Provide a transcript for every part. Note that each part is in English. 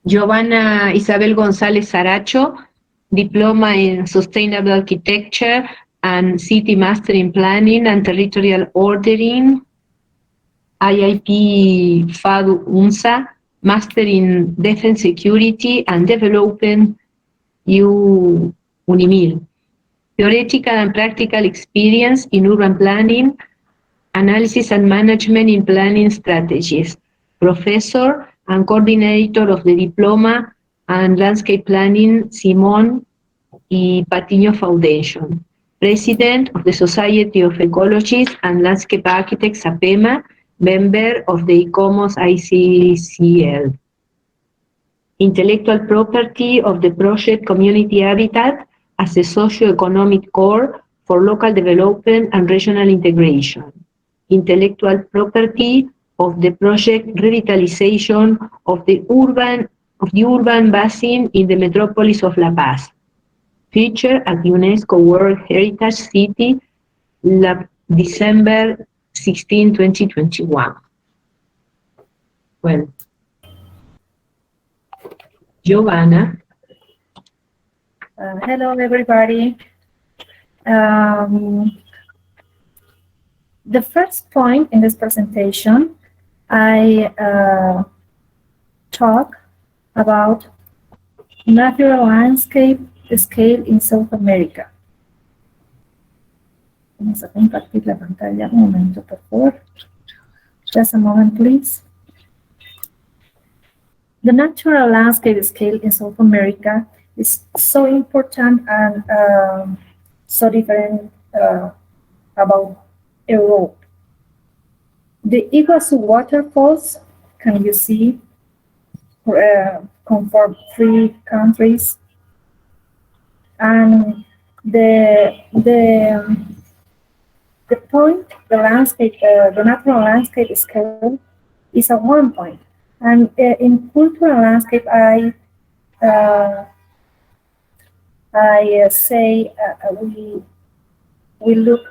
Giovanna Isabel González Saracho, Diploma in Sustainable Architecture and City Master in Planning and Territorial Ordering, IIP FADU UNSA, Master in Defense Security and Development, UNIMIL. Theoretical and practical experience in urban planning, analysis and management in planning strategies. Professor and coordinator of the Diploma and Landscape Planning Simón y Patiño Foundation. President of the Society of Ecologists and Landscape Architects, APEMA, member of the ICOMOS ICCL. Intellectual property of the project Community Habitat as a socio-economic core for local development and regional integration. Intellectual property of the project Revitalization of the urban basin in the metropolis of La Paz. Featured at UNESCO World Heritage City, December 16, 2021. Well, Giovanna. Hello, everybody. The first point in this presentation, I talk about natural landscape scale in South America. Vamos a compartir la pantalla un momento, por favor. Just a moment, please. The natural landscape scale in South America is so important and so different about Europe. The Iguazu waterfalls, can you see, come from 3 countries, and the point, the landscape, the natural landscape scale is at 1 point, and in cultural landscape, I say we look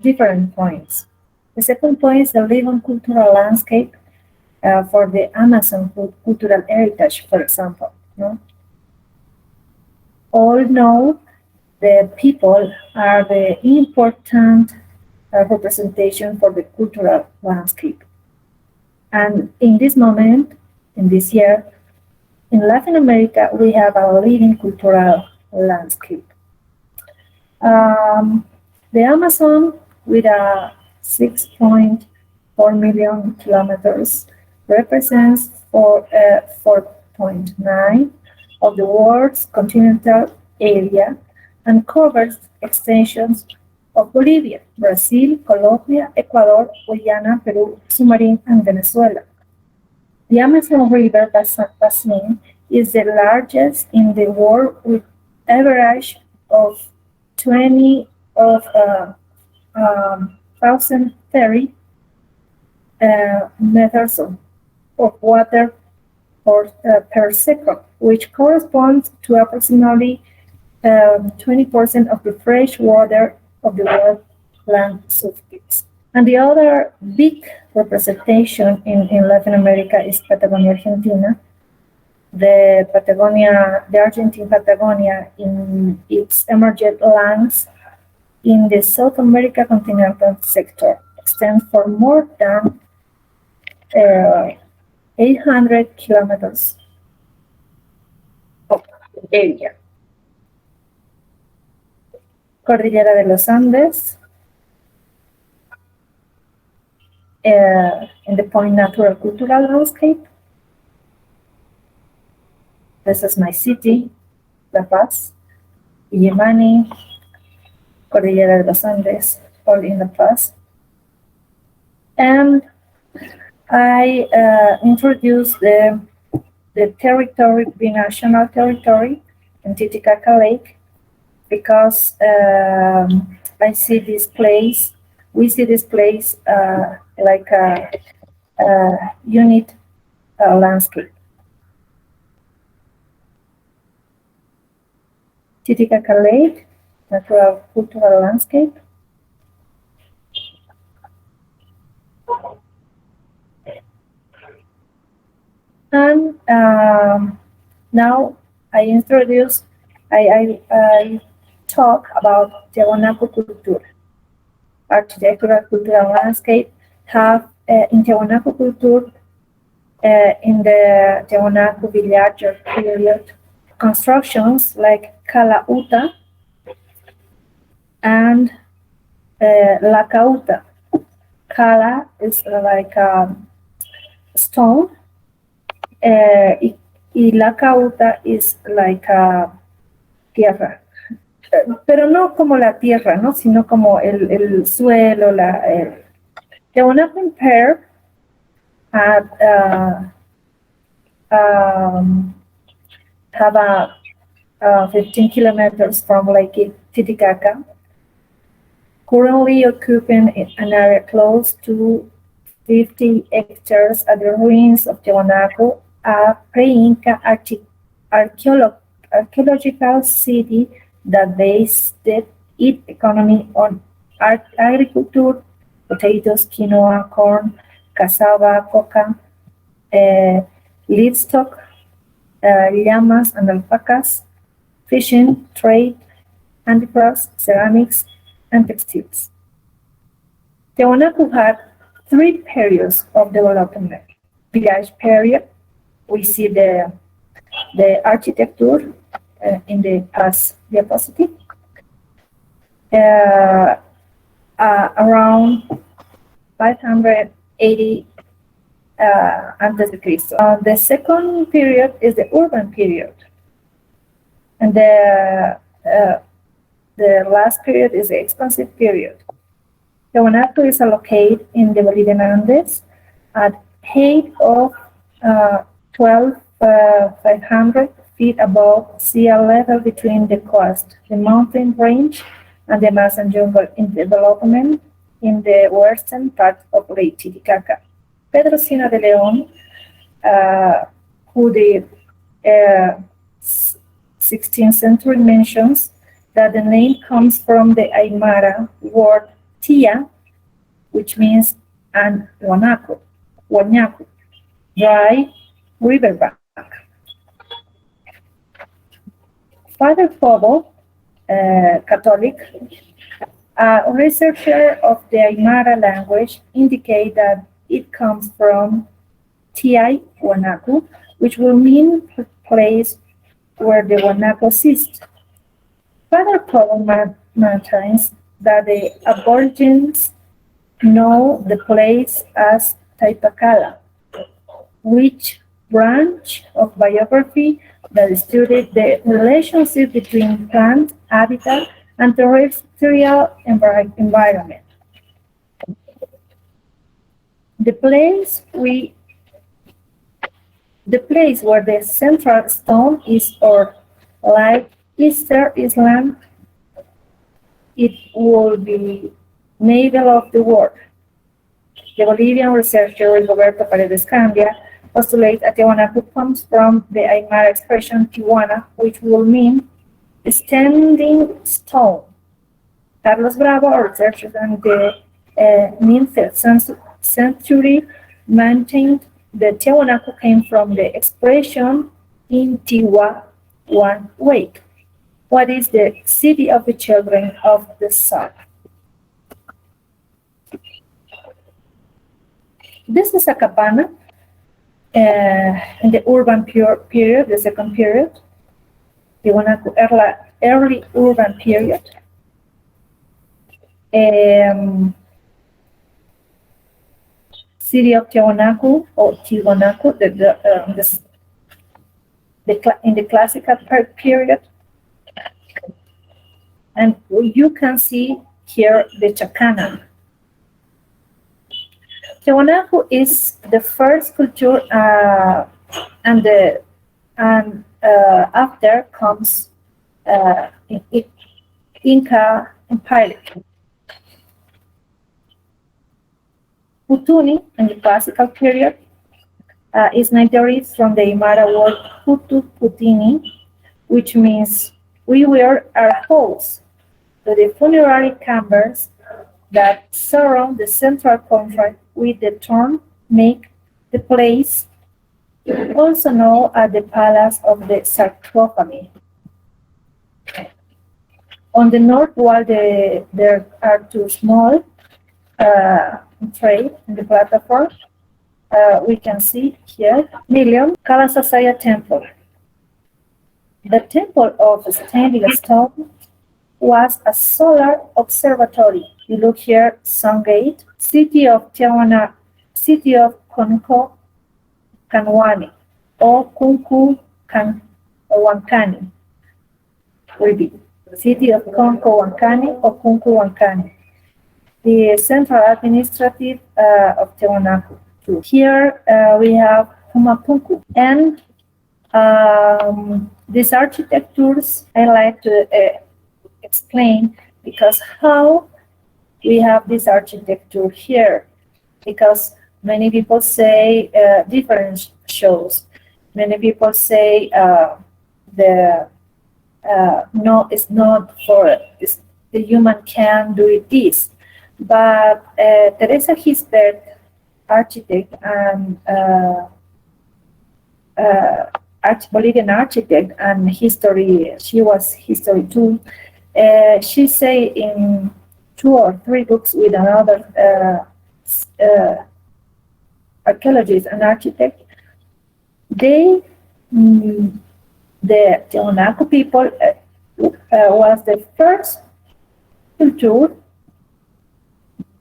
different points. The second point is the living cultural landscape for the Amazon cultural heritage, for example. No? All know the people are the important representation for the cultural landscape. And in this moment, in this year, in Latin America, we have a living cultural landscape. The Amazon, with a 6.4 million kilometers, represents 4.9 of the world's continental area and covers extensions of Bolivia, Brazil, Colombia, Ecuador, Guyana, Peru, Suriname, and Venezuela. The Amazon River basin is the largest in the world, with average of 1,030 meters of water per second, which corresponds to approximately 20% of the fresh water of the world land surface. And the other big representation in Latin America is Patagonia, Argentina. The Argentine Patagonia, in its emergent lands in the South America continental sector, extends for more than 800 kilometers of area. Cordillera de los Andes, in the point natural cultural landscape. This is my city, La Paz, Illimani, Cordillera de los Andes, all in La Paz. And I introduced the territory, the national territory in Titicaca Lake, because I see this place, we see this place like a unit landscape. Titicaca Lake, natural cultural landscape. And now I talk about Tiahuanaco culture, architectural, cultural landscape. Have in Tiahuanaco culture, in the Tiahuanaco villager period, constructions like Calauta and La Cauta. Cala is like a stone, y la cauta is like a tierra. Pero no como la tierra, ¿no? Sino como el suelo, they wanna compare at um, have a 15 kilometers from Lake Titicaca, currently occupying an area close to 50 hectares at the ruins of Tiwanaku, a pre-Inca archaeological city that based its economy on agriculture, potatoes, quinoa, corn, cassava, coca, livestock, llamas and alpacas, fishing, trade, handicrafts, ceramics, and textiles. Tiwanaku had three periods of development. Village period, we see the architecture in the past diapositive. Around 580 antes de Cristo. The second period is the urban period, and the last period is the expansive period. Tiwanaku is located in the Bolivian Andes at height of 12,500 feet above sea level between the coast, the mountain range, and the Amazon jungle in development in the western part of Lake Titicaca. Pedro Sina de Leon, who the 16th century mentions that the name comes from the Aymara word tia, which means an Wanaco, dry riverbank. Father Fobo, Catholic, a researcher of the Aymara language, indicate that it comes from Tiai Wanaku, which will mean place where the Wanaco sits. Father Fobo maintains that the Aborigines know the place as Taipacala, which branch of biography that studied the relationship between plant habitat and terrestrial environment. The place where the central stone is, or like Easter Island, it will be navel of the world. The Bolivian researcher Roberto Paredes Candia postulates that Tiwanaku comes from the Aymara expression Tiwana, which will mean standing stone. Carlos Bravo, a researcher in the 19th century, maintained that Tiwanaku came from the expression in Tiwa, one wake. What is the city of the children of the sun? This is a cabana in the urban period, the second period, Tiwanaku early urban period. City of Tiwanaku or Tiwanaku, in the classical period. And you can see here the Chacana. Tiwanaku is the first culture, and after comes Inca Empire. Putuni in the classical period is derived from the Aymara word Putu Putini, which means we were our hosts. So the funerary chambers that surround the central contract with the turn make the place also known as the Palace of the Sarcophagi. On the north wall, there are two small trays in the platform. We can see here Million Kalasasaya Temple. The temple of stainless stone was a solar observatory. You look here, Sungate, city of Tijuana, city of Conco Canwani, or Kunku Wankani. Repeat, city of Conco Wankani or Kunku Wankani. The central administrative of Tiwanaku. Here we have Humapunku. And these architectures I like to explain because how we have this architecture here. Because many people say different shows. Many people say no, it's not for the human can do it this. But Teresa Gisbert, architect and Bolivian architect and history, she was history too. She say in 2 or 3 books with another archaeologist and architect, the Tiwanaku people was the first culture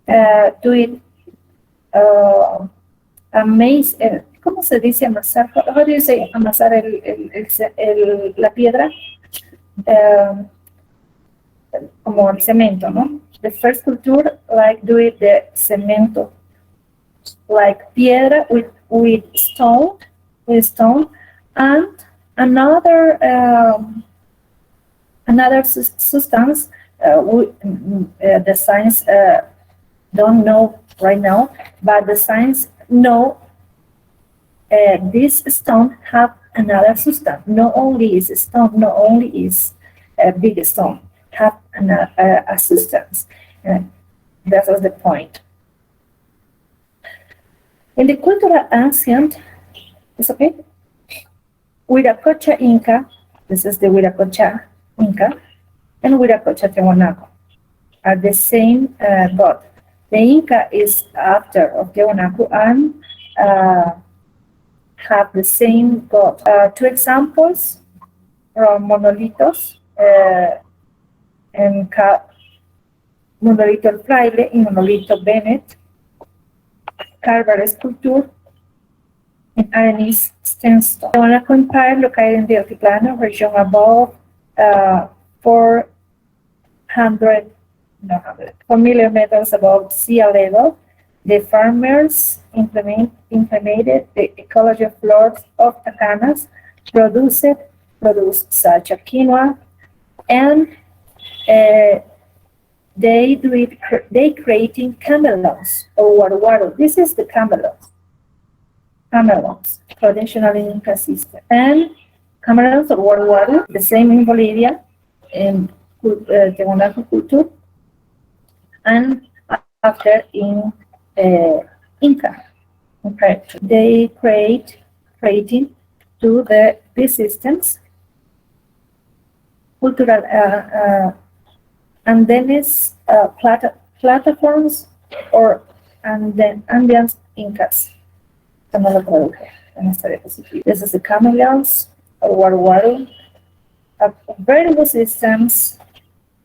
to it ¿cómo se dice amasar? How do you say amasar la piedra? Como el cemento, ¿no? The first culture like do it the cemento, like piedra with stone, and another substance. The science don't know right now, but the science know this stone have another substance. Not only is a stone, not only is a big stone, have a substance. That was the point. In the cultural ancient, it's okay? Huiracocha Inca, this is the Huiracocha Inca, and Huiracocha Tiwanaku are the same god. The Inca is after of Tiwanaku and have the same god. 2 examples from monolitos and Monolito El Fraile y Monolito Bennett, Carver Sculpture, and Arenis Sandstone. The Tiwanaku Empire located in the Altiplano region above 4 million meters above sea level. The farmers implemented the ecology of floods of Tacanas, produced such a quinoa, and they creating camelons or waru. This is the camelons, traditional in Inca system. And camelons or waru, the same in Bolivia, in Tiwanaku culture, and after in Inca. Okay. They creating to these systems cultural andenes, platforms, or Andean Incas. This is the chameleons or waru, very good systems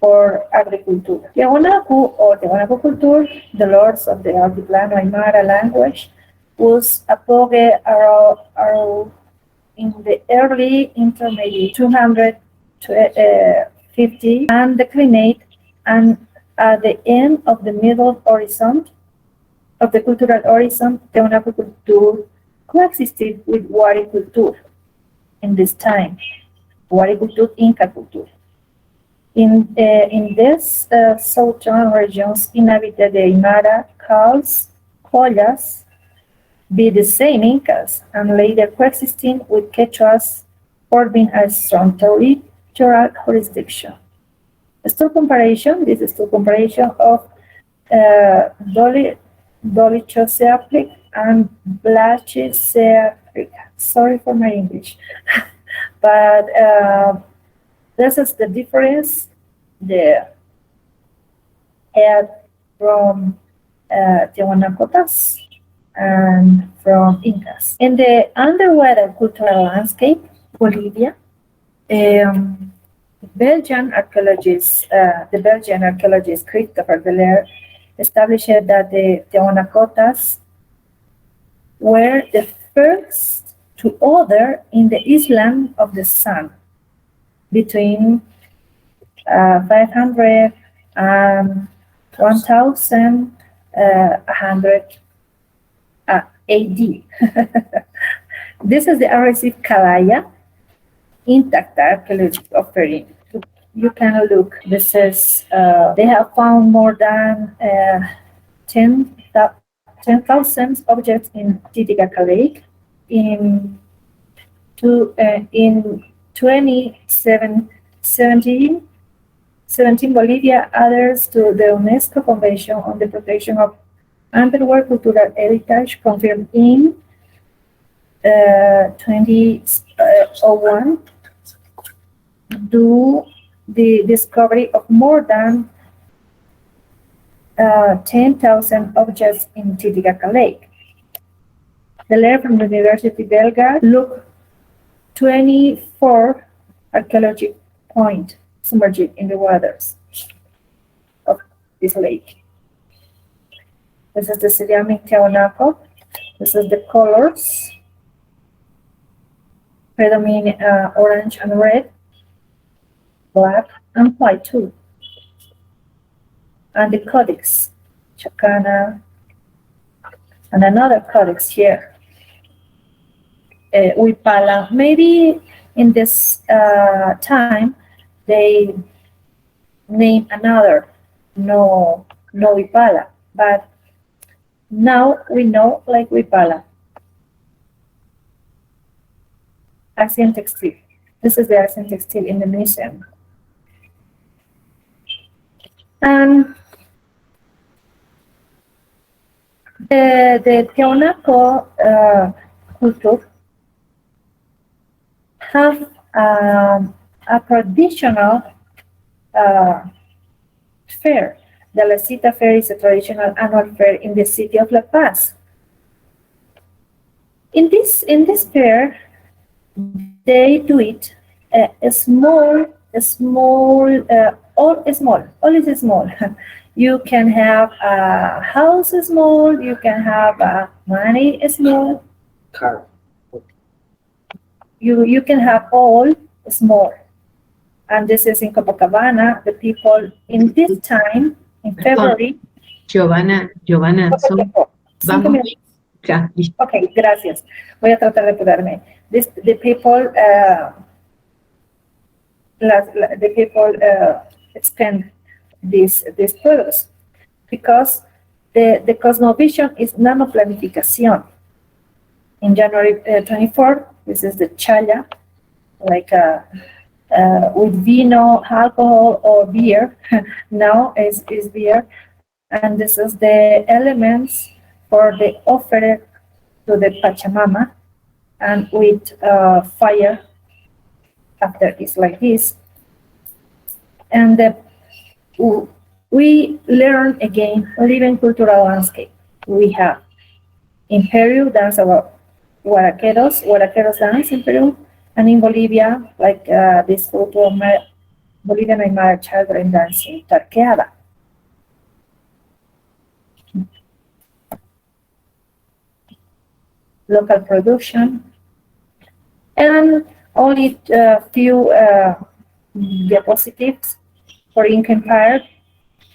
for agriculture. Tiwanaku or Tiwanaku culture, the lords of the Altiplano Aymara language, was apogee in the early intermediate 250 and declinate, and at the end of the middle horizon of the cultural horizon, Tiwanaku culture coexisted with Wari culture in this time. Wari culture, Inca culture. In this southern regions inhabited the Aymara, Cals, Collas, be the same Incas, and later coexisting with Quechuas, forming a strong territorial jurisdiction. This is a comparison of Dolichoceaplic and Blachysea. Sorry for my English, but this is the difference. The head from Tiwanacotas and from Incas. In the underwater cultural landscape, Bolivia, the Belgian archaeologist Christopher Belair established that the Tiwanacotas were the first to order in the Island of the Sun between 500 and 1100 AD. This is the Arrecife Calaya intact archaeological offering. You can look. This is they have found more than 10,000 objects in Titicaca Lake. In 2017, Bolivia adheres to the UNESCO Convention on the Protection of Underwater Cultural Heritage, confirmed in 2001, do the discovery of more than 10,000 objects in Titicaca Lake. The letter from the University Belga looked 24 archaeological points submerged in the waters of this lake. This is the ceramic Tiwanaco. This is the colors, predominant orange and red, black and white too. And the codex, Chacana, and another codex here, Huipala. Maybe in this time they name another, no Huipala, but now we know like Huipala. Asian textile. This is the Asian textile in the museum. And the Tiwanaco culture have a traditional fair. The La Cita Fair is a traditional annual fair in the city of La Paz. In this fair, they do it all is small. You can have a house small, you can have money small. Car. You can have all small. And this is in Copacabana. The people in this time, in February. Giovanna, son, vamos. Ya, listo. Okay, gracias. Voy a tratar de apurarme. The people expand these products because the cosmovision is nanoplanificación. In January 24th, this is the chaya, like with vino, alcohol, or beer. Now is beer, and this is the elements for the offer to the Pachamama, and with fire after it's like this. And we learn again living cultural landscape. We have in Peru dance about Guaraqueros dance in Peru, and in Bolivia, like this photo of Bolivian Aymara children dancing Tarqueada. Local production, and only a few diapositives for Inca Empire.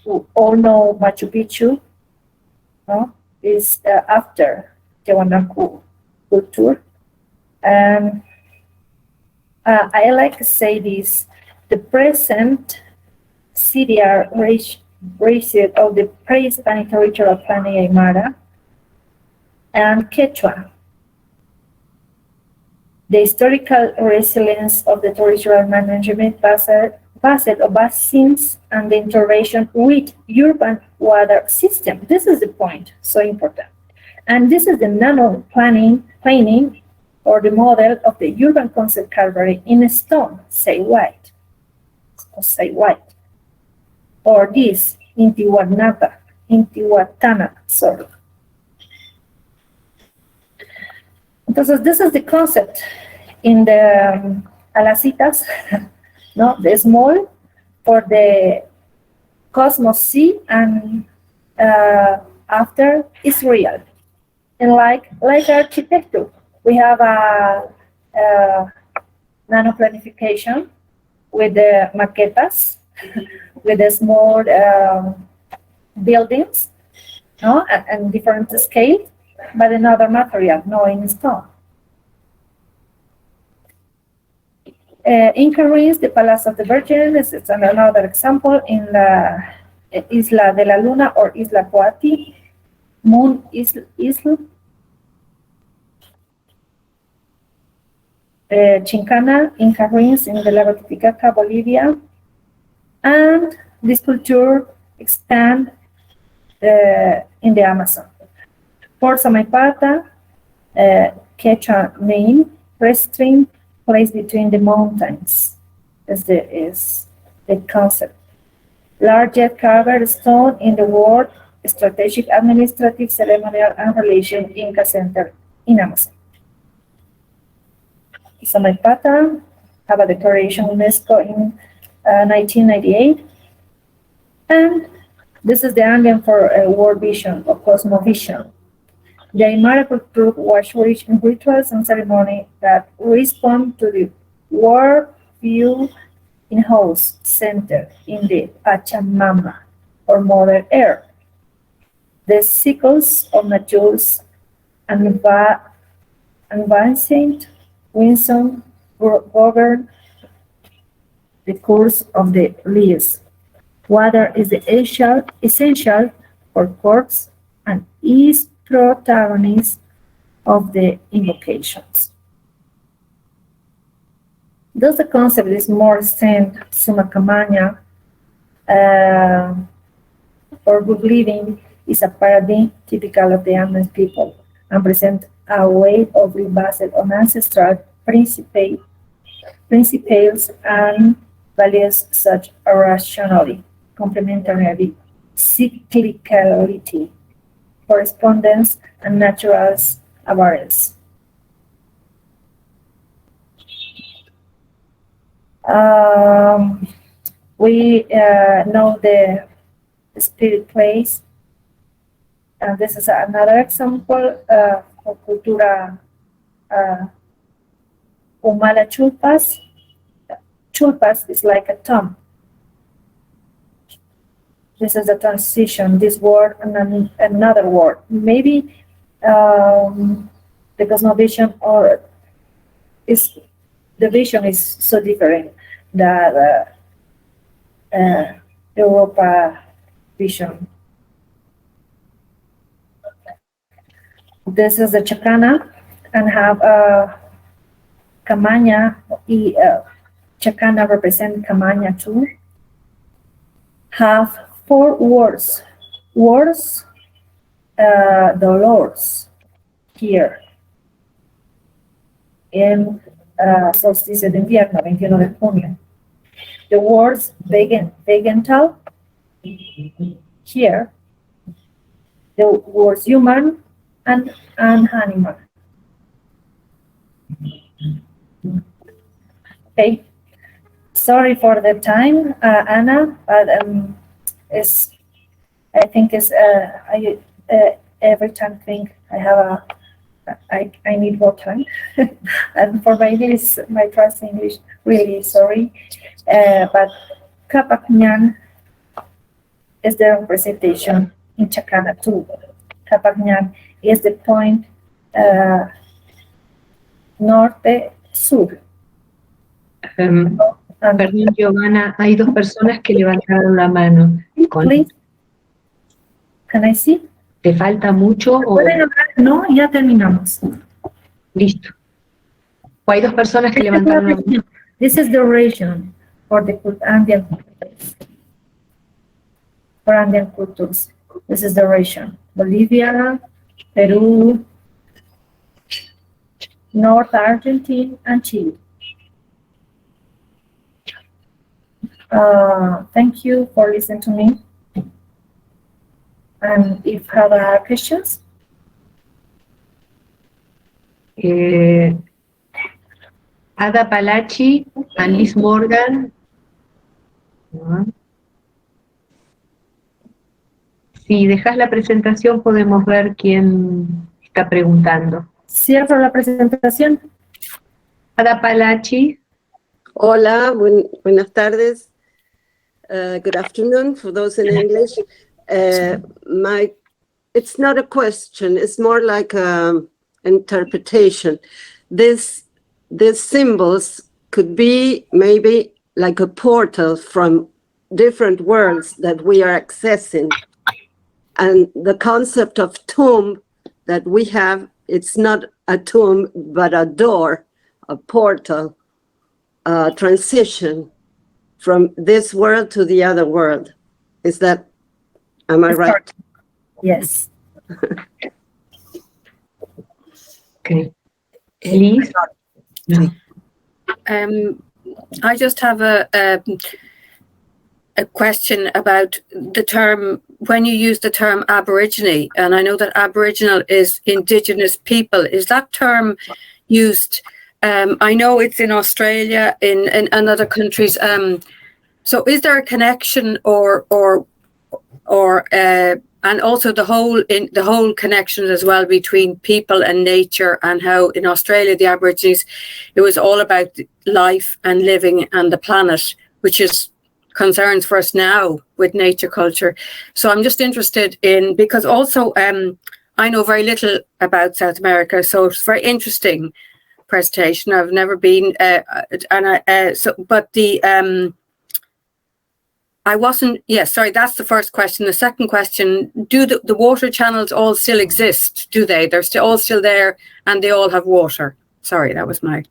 We all know Machu Picchu, no? Is after Tiwanaku culture. And I like to say this, the present CDR race of the pre-Hispanic territorial planning Aymara and Quechua. The historical resilience of the territorial management based basins and the intervention with urban water system. This is the point, so important. And this is the nano planning or the model of the urban concept Calvary in stone, say white, or this Intihuatana, sorry. Entonces, this is the concept in the alacitas, no, the small for the Cosmos C, and after is real. And like architecture, we have a nano planification with the maquetas, with the small buildings, no, and different scale, but another material, no in stone. In Cairns, the Palace of the Virgin is another example in la Isla de la Luna or Isla Coati, Moon Isla, Chincana in Cairns in the Lago Titicaca, Bolivia, and this culture expand in the Amazon. Fort Samaipata, Quechua name, restaurant placed between the mountains is the concept. Largest carved stone in the world, strategic, administrative, ceremonial, and relation Inca Center in Amazon. Samaipata have a declaration UNESCO in 1998, and this is the ambient for world vision or cosmovision. The Aymara culture was rich in rituals and ceremony that respond to the world view in house center in the Pachamama or Mother Earth. The cycles of natures and Vincent Winston govern the course of the leaves. Water is the essential for corpse and is protagonist of the invocations. Thus the concept is more extended summa camania or good living is a paradigm typical of the Andean people and present a way of based on ancestral principles and values such as rationality, complementarity, cyclicality, correspondence, and natural avarice. We know the spirit place. And this is another example of cultura Humala chulpas. Chulpas is like a tomb. This is the transition, this word and another word. Maybe the cosmovision or the vision is so different that Europa vision. This is the Chacana and have Camaña. Chacana represent Camaña too. Have 4 words. Words, dolores here. En solsticio de invierno, 21 de junio. The words vegetal here. The words human and animal. Okay. Sorry for the time, Anna, but I think I every time think I have I need more time, and for my English, my trust English, really sorry, but Capacñan is the representation in Chacana too. Capacñan is the point norte-sur. Perdón, Giovanna, hay 2 personas que levantaron la mano. Please, can I see? ¿Te falta mucho? O... No, ya terminamos. Listo. O hay 2 personas que levantaron la mano. This is the region for the Andean cultures. For Andean cultures. This is the region. Bolivia, Peru, North Argentina, and Chile. Thank you for listening to me. And if you have questions? Ada Palachi and Liz Morgan. Si dejas la presentación podemos ver quién está preguntando. Cierro la presentación. Ada Palachi. Hola, buenas tardes. Good afternoon for those in English. It's not a question, it's more like an interpretation. These symbols could be maybe like a portal from different worlds that we are accessing. And the concept of tomb that we have, it's not a tomb, but a door, a portal, a transition from this world to the other world. Am I right? Yes. Okay. Liz? I just have a question about the term, when you use the term Aborigine, and I know that Aboriginal is Indigenous people. Is that term used? I know it's in Australia, in other countries. So is there a connection and also the whole connection as well between people and nature, and how in Australia the Aborigines, it was all about life and living and the planet, which is concerns for us now with nature culture. So I'm just interested in, because also I know very little about South America, so it's very interesting presentation. I've never been, I wasn't, yes, sorry, that's the first question. The second question, do the water channels all still exist? Do they? They're all still there and they all have water? Sorry, that was my...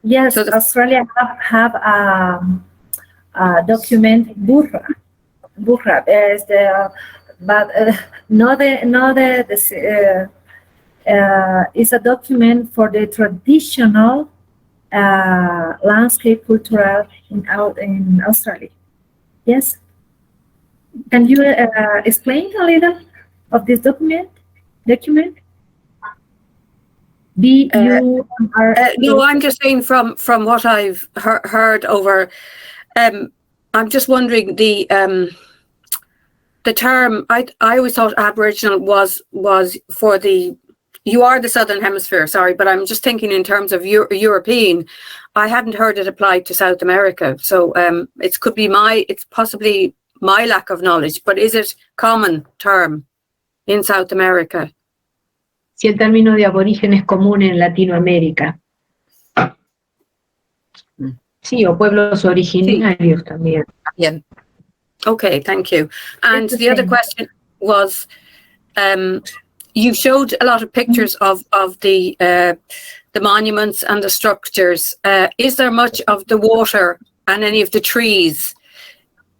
Yes, so Australia have a document, Burra is the, but it's a document for the traditional landscape cultural in Australia. Yes. Can you explain a little of this document? No, I'm just saying from what I've heard over. I'm just wondering the term. I always thought Aboriginal was for the. You are the Southern Hemisphere, sorry, but I'm just thinking in terms of European. I hadn't heard it applied to South America, so it's possibly my lack of knowledge. But is it common term in South America? Si el término de aborigen es común en Latinoamérica. Sí, o pueblos originarios también. Yeah. Okay, thank you. And the other question was, you showed a lot of pictures of the monuments and the structures. Is there much of the water and any of the trees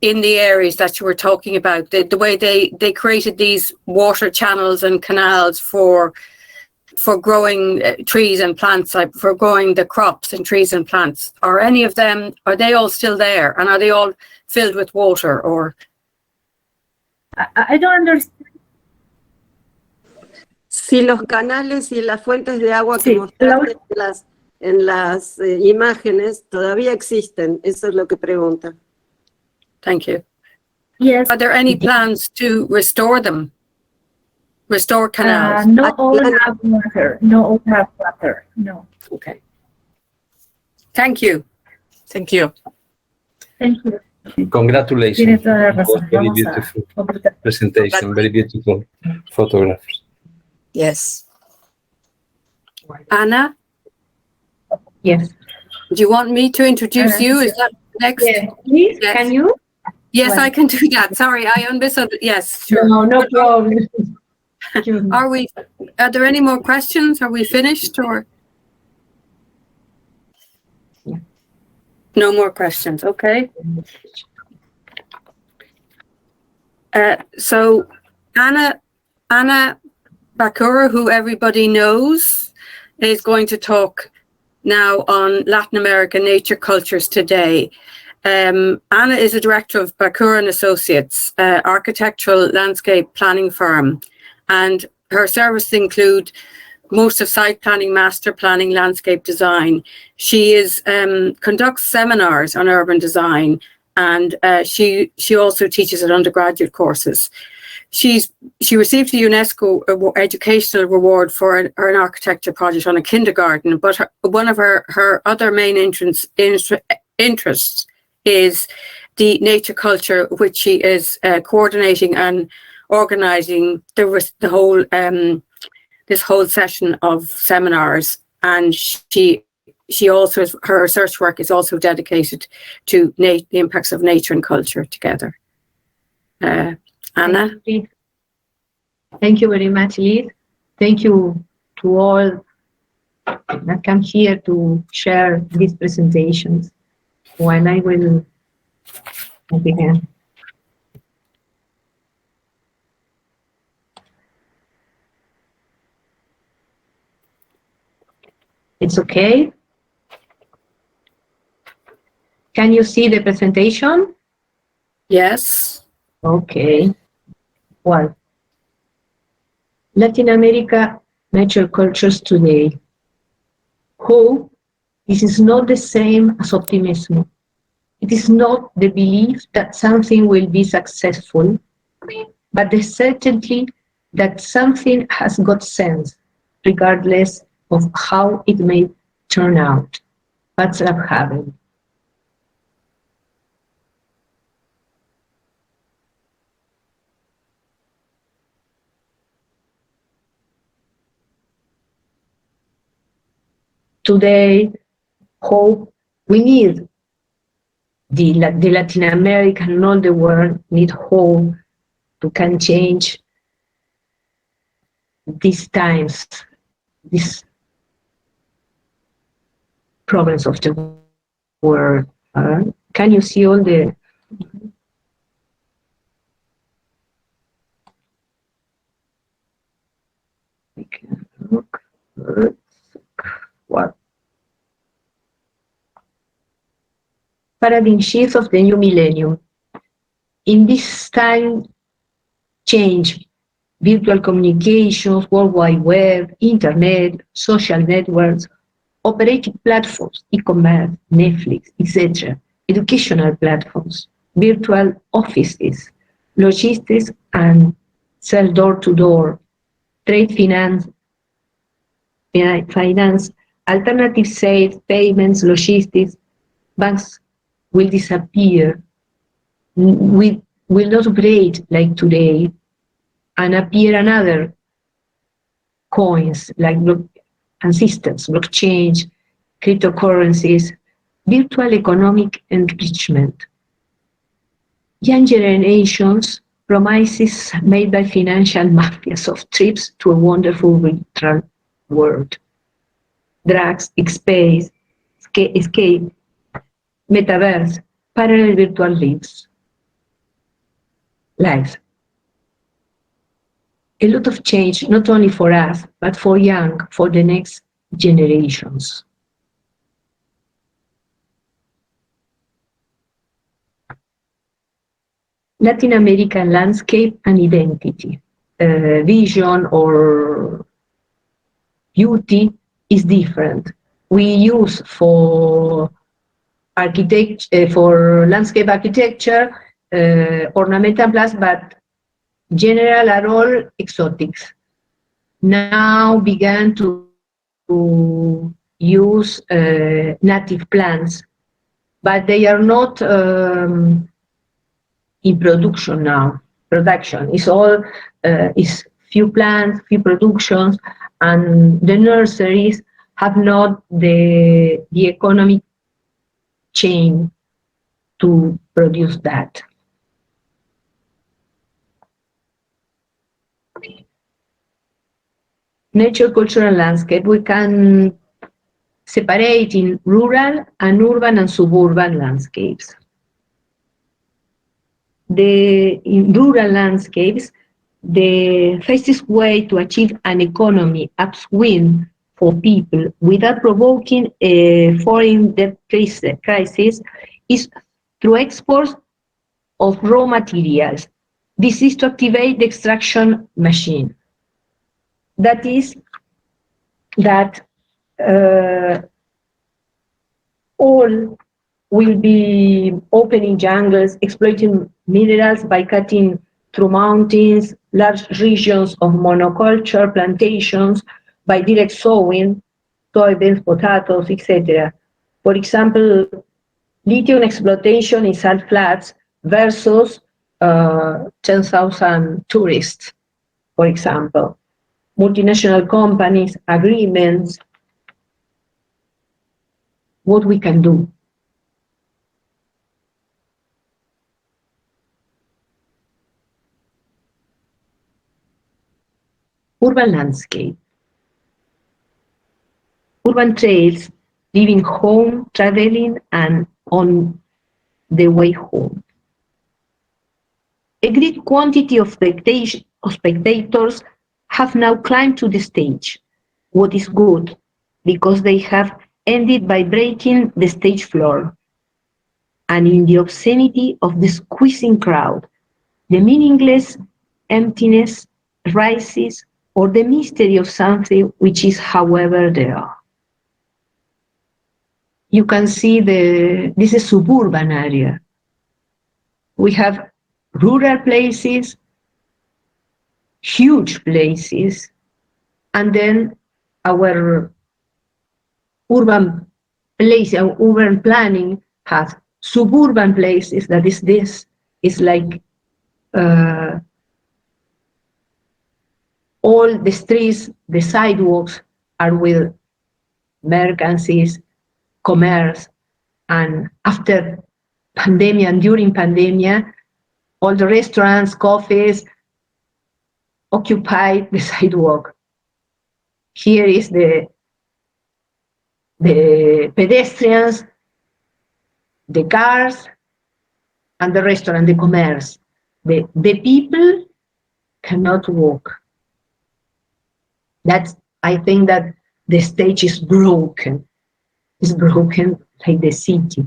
in the areas that you were talking about? The way they created these water channels and canals for growing trees and plants, like for growing the crops and trees and plants. Are any of them, are they all still there? And are they all filled with water? Or I don't understand. Si los canales y las fuentes de agua que mostraste en las imágenes todavía existen, eso es lo que pregunta. Thank you. Yes. Are there any plans to restore them? Restore canals? No all have water. No. Okay. Thank you. Thank you. Congratulations. Very beautiful presentation, very beautiful photographs. Yes. Anna? Yes. Do you want me to introduce you? Is that next? Yes. Please, yes. Can you? Yes, I can do that. Sorry, I misunderstood. Yes, sure. No problem. Are there any more questions? Are we finished or? Yeah. No more questions. Okay. So Anna Bakura, who everybody knows, is going to talk now on Latin American nature cultures today. Anna is a director of Bakura and Associates, architectural landscape planning firm, and her services include most of site planning, master planning, landscape design. She is conducts seminars on urban design, and she also teaches at undergraduate courses. She received a UNESCO educational reward for an architecture project on a kindergarten, but one of her other main interests is the nature culture, which she is coordinating and organising the whole this whole session of seminars. And she also, her research work is also dedicated to the impacts of nature and culture together. Anna? Thank you very much, Liz. Thank you to all that come here to share these presentations. While I will begin. It's okay? Can you see the presentation? Yes. Okay. Well, Latin America nature cultures today. Hope, this is not the same as optimism. It is not the belief that something will be successful, but the certainty that something has got sense, regardless of how it may turn out. What's up happened? Today, hope, we need the Latin America and all the world need hope to can change these times, these problems of the world. Can you see all the... We can look. What? Paradigm shift of the new millennium. In this time, change, virtual communications, World Wide Web, Internet, social networks, operating platforms, e-commerce, Netflix, etc., educational platforms, virtual offices, logistics and sell door-to-door, trade finance, alternative sales, payments, logistics, banks will disappear, will not operate like today, and appear another coins like and systems, blockchain, cryptocurrencies, virtual economic enrichment. Young generations promises made by financial mafias of trips to a wonderful virtual world. Drugs, escape, metaverse, parallel virtual lives. A lot of change, not only for us, but for the next generations. Latin American landscape and identity, vision or beauty is different. We use for landscape architecture, ornamental plants, but general are all exotics. Now began to use native plants, but they are not in production now. Production is all is few plants, few productions, and the nurseries have not the economic chain to produce that. Nature, culture, and landscape, we can separate in rural and urban and suburban landscapes. In rural landscapes, the fastest way to achieve an economy upswing for people without provoking a foreign debt crisis is through exports of raw materials. This is to activate the extraction machine. That is that all will be opening jungles, exploiting minerals by cutting through mountains, large regions of monoculture plantations, by direct sowing, soybeans, potatoes, etc. For example, lithium exploitation in salt flats versus 10,000 tourists, for example. Multinational companies, agreements, what we can do. Urban landscape. Urban trails, leaving home, traveling, and on the way home. A great quantity of spectators have now climbed to the stage, what is good, because they have ended by breaking the stage floor. And in the obscenity of the squeezing crowd, the meaningless emptiness rises, or the mystery of something which is, however, there. You can see this is suburban area. We have rural places, huge places, and then our urban place, our urban planning has suburban places. That is, this is like all the streets, the sidewalks are with mercancies, commerce, and after pandemic and during pandemic, all the restaurants, coffees occupy the sidewalk. Here is the pedestrians, the cars, and the restaurant, the commerce. The people cannot walk. I think that the stage is broken. It's broken like the city.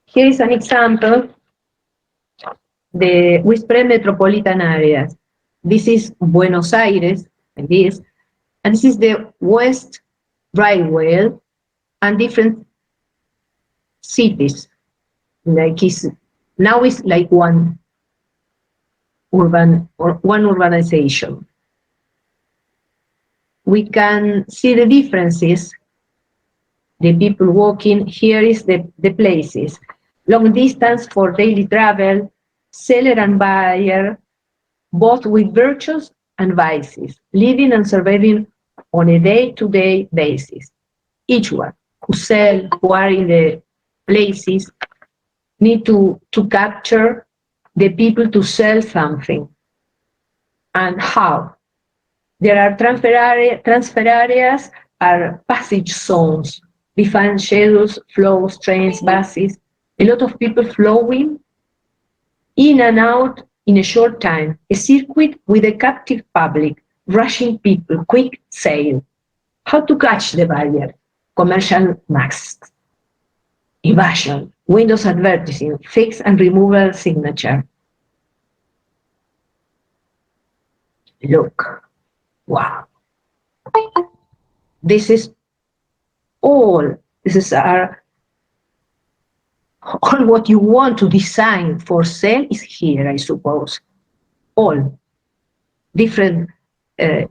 Here is an example, we spread metropolitan areas. This is Buenos Aires, like this, and this is the West Railway and different cities. Now it's like one urbanization. We can see the differences. The people walking, here is the places. Long distance for daily travel, seller and buyer, both with virtues and vices, living and surviving on a day-to-day basis. Each one who sell, who are in the places, need to capture the people to sell something. And how? There are transfer areas, are passage zones, defined schedules, flows, trains, buses, a lot of people flowing in and out in a short time, a circuit with a captive public, rushing people, quick sale. How to catch the buyer? Commercial masks, evasion, windows advertising, fix and removal signature. Look, wow. This is all what you want to design for sale is here, I suppose. All different, near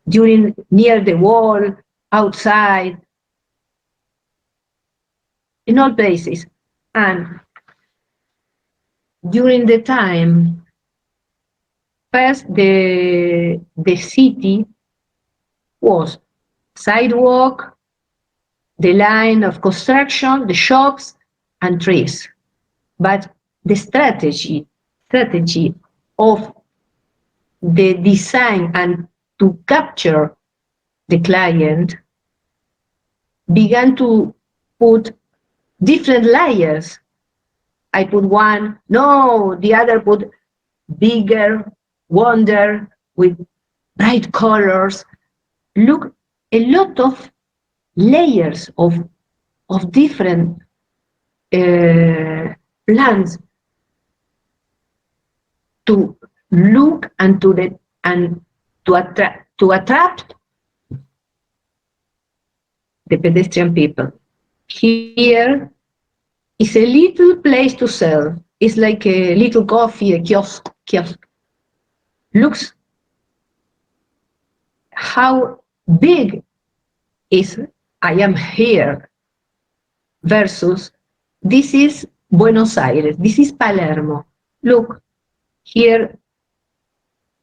the wall, outside, in all places. And during the time, first the city was sidewalk, the line of construction, the shops, and trees. But the strategy of the design and to capture the client began to put different layers I put one, no, the other put bigger, wonder, with bright colors. Look, a lot of layers of different plants to look and to attract the pedestrian people. Here is a little place to sell. It's like a little coffee, a kiosk. Looks how big is I am here versus this is Buenos Aires, this is Palermo. Look, here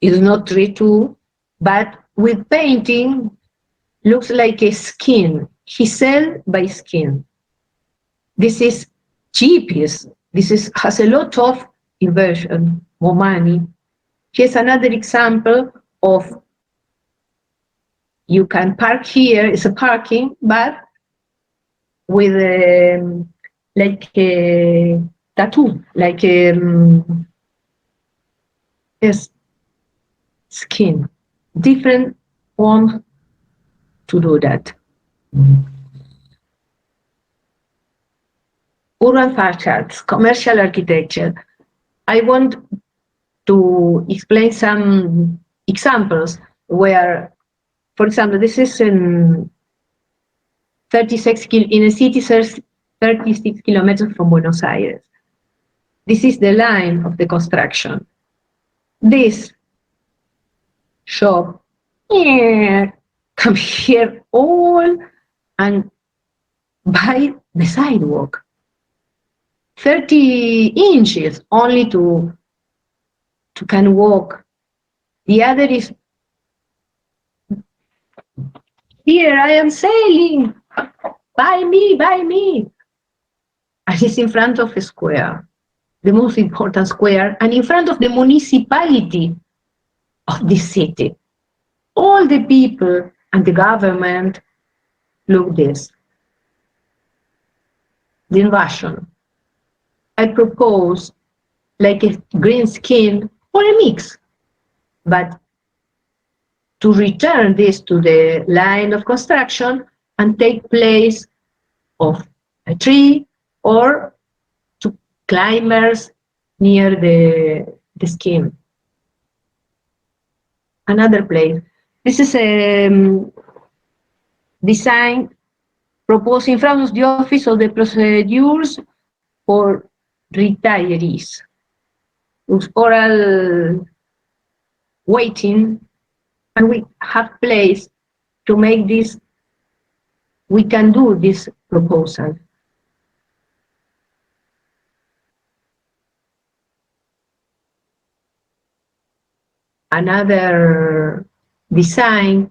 is not tree too, but with painting looks like a skin. He sell by skin. This is cheapest. Has a lot of inversion, more money. Here's another example of you can park here. It's a parking, but with like a tattoo, like a yes, skin. Different form to do that. Urban facades, commercial architecture. I want to explain some examples where, for example, this is in 36 in a city 36 kilometers from Buenos Aires. This is the line of the construction. This shop, come here all and buy the sidewalk. 30 inches only to can walk. The other is, here I am selling, buy me. And it's in front of a square, the most important square, and in front of the municipality of this city. All the people and the government look this. The invasion. I propose like a green skin or a mix, but to return this to the line of construction and take place of a tree or to climbers near the skin. Another place. This is a design proposed in front of the Office of the Procedures for Retirees. With oral waiting, and we have place to make this, we can do this proposal. Another design,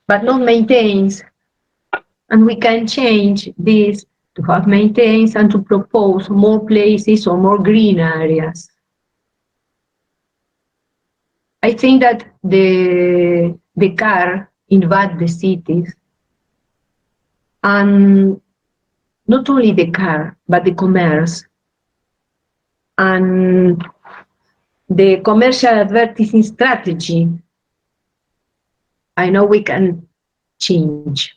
but not maintains, and we can change this to have maintains and to propose more places or more green areas. I think that the car invade the cities, and not only the car, but the commerce and the commercial advertising strategy. I know we can change.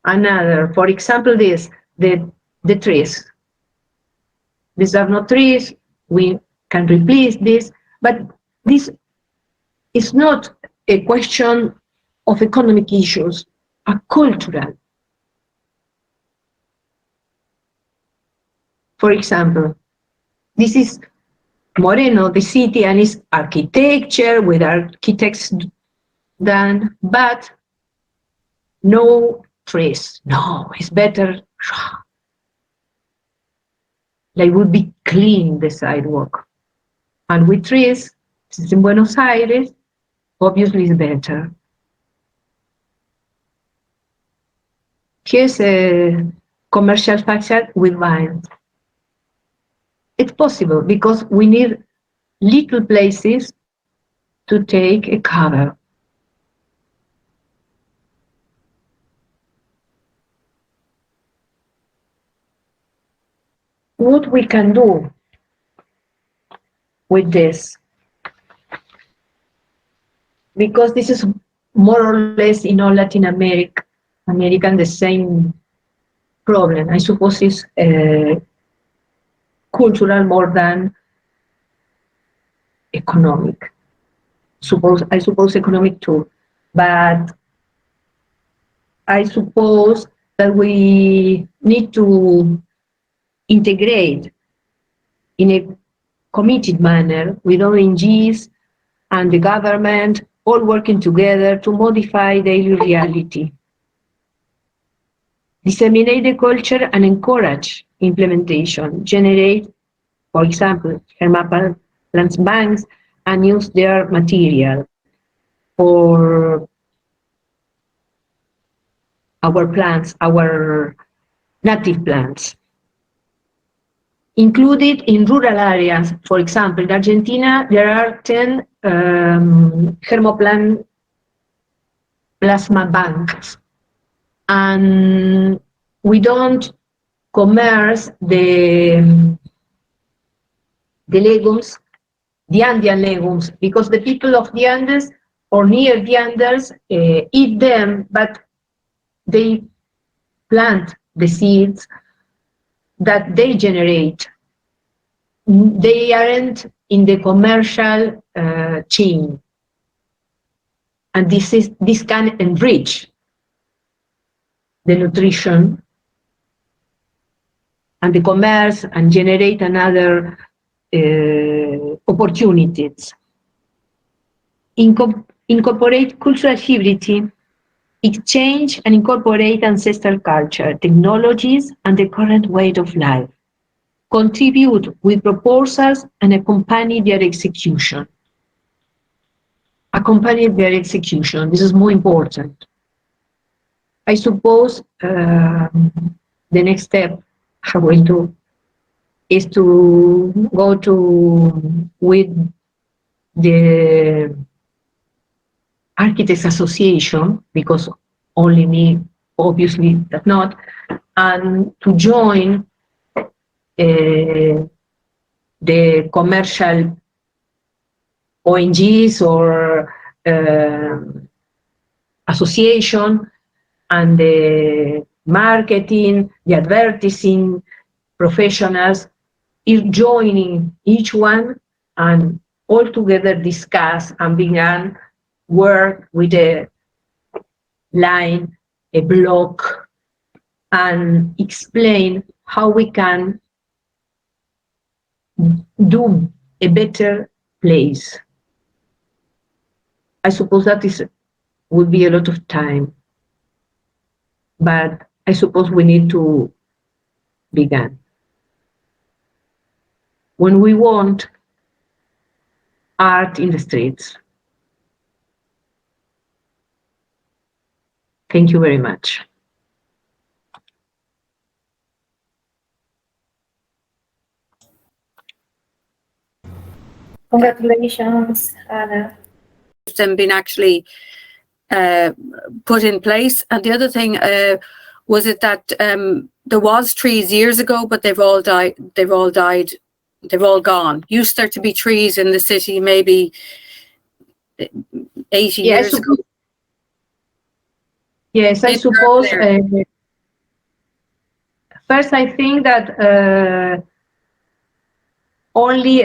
Another, for example, the trees. These are not trees, we can replace this, but this is not a question of economic issues, are cultural. For example, this is Moreno, the city, and its architecture with architects done, but no trees. No, it's better. Like would be clean the sidewalk. And with trees, since in Buenos Aires, obviously it's better. Here's a commercial facade with vines. It's possible because we need little places to take a cover. what we can do with this, because this is more or less in all Latin America the same problem. I suppose it's cultural more than economic. I suppose economic too, but I suppose that we need to integrate in a committed manner with ONGs and the government, all working together to modify daily reality. Disseminate the culture and encourage implementation. Generate, for example, permaplant banks and use their material for our plants, our native plants. Included in rural areas, for example, in Argentina, there are 10 germoplant plasma banks. And we don't commerce the legumes, the Andean legumes, because the people of the Andes or near the Andes eat them, but they plant the seeds that they generate. They aren't in the commercial chain. And this can enrich the nutrition and the commerce and generate another opportunities. Incorporate cultural hybridity, exchange and incorporate ancestral culture, technologies, and the current way of life. Contribute with proposals and accompany their execution. Accompany their execution. This is more important. I suppose the next step I will do is to go with the Architects Association, because only me obviously does not, and to join the commercial ONGs or association and the marketing, the advertising professionals is joining each one and all together discuss and begin work with a line, a block, and explain how we can do a better place. I suppose that would be a lot of time, but I suppose we need to begin. When we want art in the streets. Thank you very much. Congratulations, Anna. Them been actually put in place. And the other thing was it that there was trees years ago, but they've all died. They've all died. They've all gone. Used there to be trees in the city maybe 80 years ago. Yes, I suppose. First, I think that only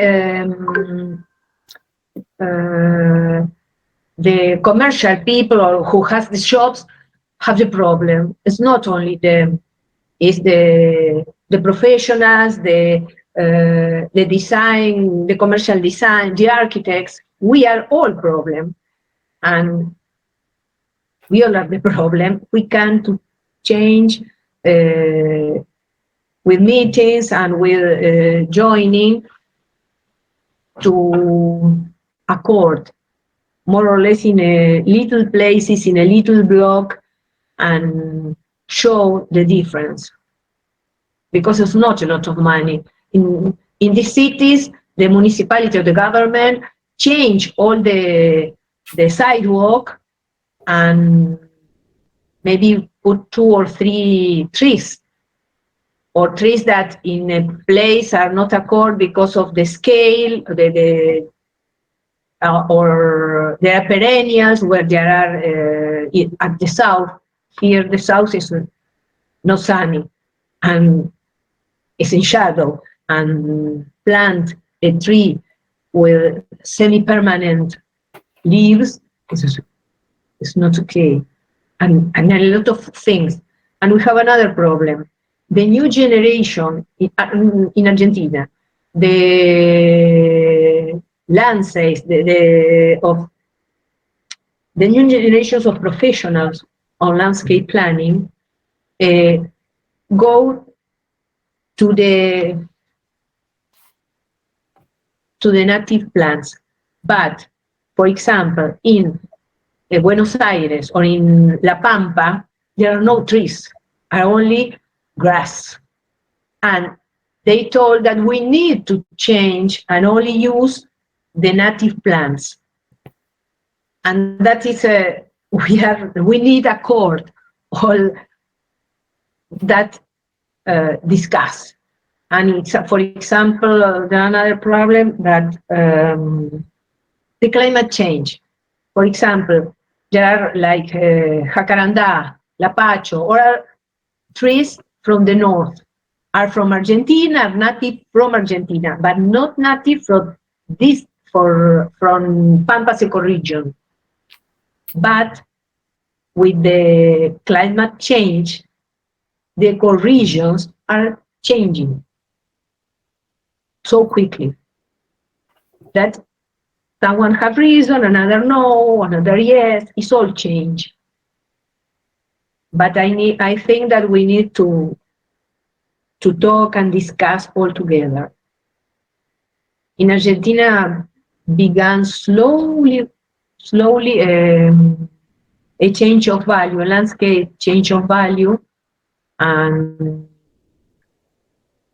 the commercial people or who has the shops have the problem. It's not only them; it's the professionals, the design, the commercial design, the architects. We are all problem, and we all have the problem. We can to change with meetings and with joining to accord more or less in a little places, in a little block, and show the difference. Because it's not a lot of money. In the cities, the municipality or the government change all the sidewalk and maybe put 2 or 3 trees. or trees that in a place are not accord because of the scale, or there are perennials where there are at the south. Here the south is not sunny and it's in shadow, and plant a tree with semi-permanent leaves is not okay, and a lot of things. And we have another problem. The new generation in Argentina, the landscapes, of the new generations of professionals on landscape planning go to the native plants. But, for example, in Buenos Aires or in La Pampa, there are no trees, are only grass. And they told that we need to change and only use the native plants. And that is we need a court all that discuss. And it's, for example, there are another problem that the climate change. For example, there are like jacaranda, lapacho, or trees from the north, are from Argentina, native from Argentina, but not native from Pampa Seco region. But with the climate change, the ecoregions are changing so quickly that someone have reason, another no, another yes, it's all change. But I think that we need to talk and discuss all together. In Argentina began slowly a change of value, a landscape change of value, and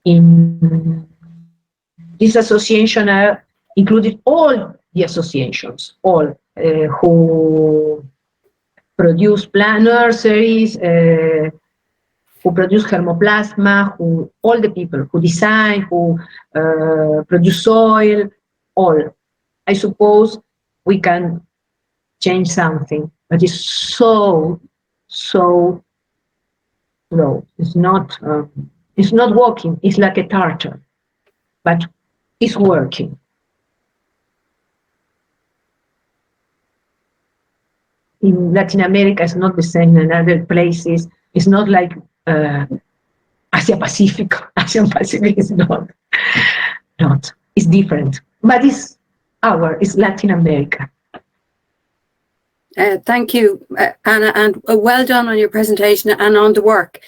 in this association are included all the associations, all who produce plant nurseries, who produce germoplasma, all the people who design, who produce soil, all. I suppose we can change something, but it's so slow. It's not working. It's like a tartar, but it's working. In Latin America, it's not the same in other places. It's not like Asia Pacific. Asian Pacific is not. It's different, but it's Latin America. Thank you, Anna, and well done on your presentation and on the work.